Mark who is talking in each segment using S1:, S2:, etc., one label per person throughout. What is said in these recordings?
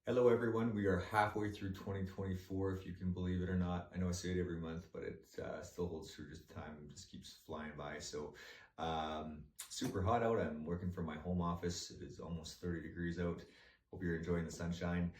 S1: Hello everyone, we are halfway through 2024 if you can believe it or not. I know I say it every month, but it still holds true, just time just keeps flying by. So super hot out, I'm working from my home office. It is almost 30 degrees out. Hope you're enjoying the sunshine.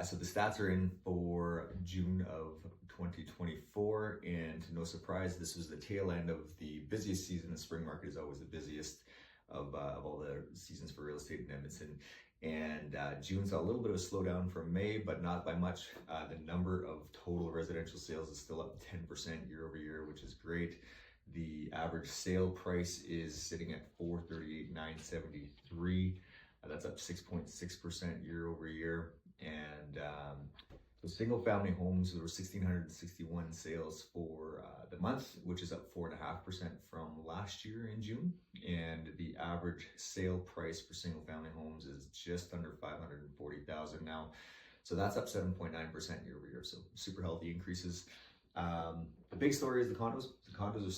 S1: So the stats are in for June of 2024, and no surprise, this was the tail end of the busiest season. The spring market is always the busiest of all the seasons for real estate in Edmonton. And June saw a little bit of a slowdown from May, but not by much. The number of total residential sales is still up 10% year over year, which is great. The average sale price is sitting at $438,973. That's up 6.6% year over year. And so single family homes, there were 1,661 sales for the month, which is up 4.5% from last year in June. And the average sale price for single family homes is just under $540,000 now. So that's up 7.9% year over year. So super healthy increases. The big story is the condos. The condos are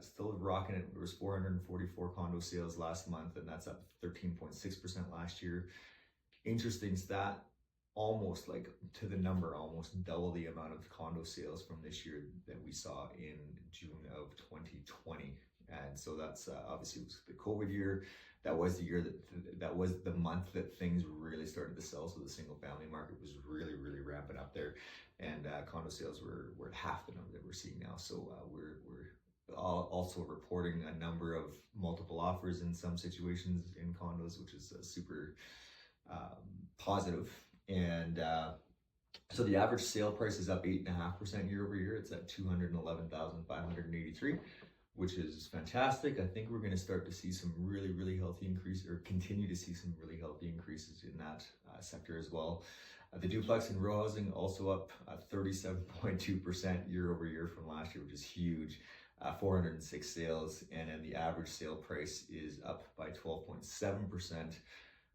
S1: still rocking it. There was 444 condo sales last month, and that's up 13.6% last year. Interesting stat. Almost like to the number, almost double the amount of condo sales from this year that we saw in June of 2020. And so that's obviously it was the COVID year. That was the year that was the month that things really started to sell. So the single family market was really ramping up there, and condo sales were at half the number that we're seeing now. So we're also reporting a number of multiple offers in some situations in condos, which is super positive. And so the average sale price is up 8.5% year over year. It's at $211,583, which is fantastic. I think we're going to start to see some really healthy increase, or continue to see some really healthy increases in that sector as well. The duplex and row housing also up 37.2% year over year from last year, which is huge. 406 sales, and then the average sale price is up by 12.7%.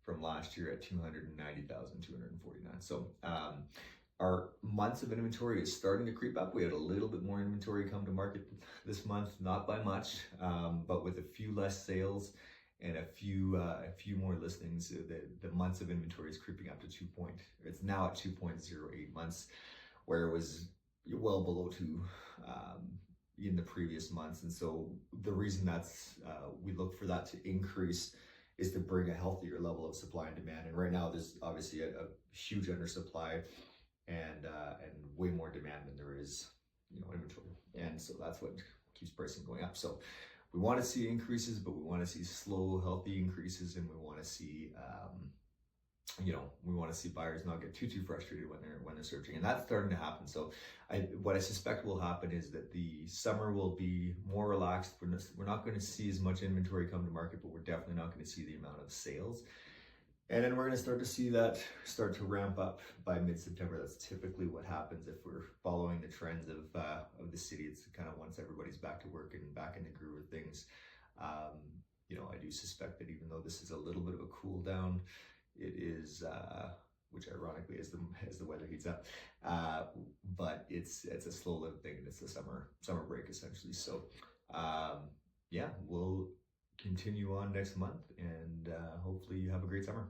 S1: From last year at $290,249. So our months of inventory is starting to creep up. We had a little bit more inventory come to market this month, not by much, but with a few less sales and a few more listings, the months of inventory is creeping up to it's now at 2.08 months, where it was well below 2 in the previous months. And so the reason that's we look for that to increase is to bring a healthier level of supply and demand. And right now there's obviously a huge undersupply and way more demand than there is, inventory. And so that's what keeps pricing going up. So we want to see increases, but we want to see slow, healthy increases, and we want to see we want to see buyers not get too frustrated when they're searching, and that's starting to happen. So what I suspect will happen is that the summer will be more relaxed. We're not going to see as much inventory come to market, but we're definitely not going to see the amount of sales. And then we're going to start to see that start to ramp up by mid-September. That's typically what happens if we're following the trends of the city. It's kind of once everybody's back to work and back in the groove of things. I do suspect that even though this is a little bit of a cool down, it is, which ironically as the weather heats up, but it's a slow-lived thing, and it's the summer break essentially. So we'll continue on next month, and hopefully you have a great summer.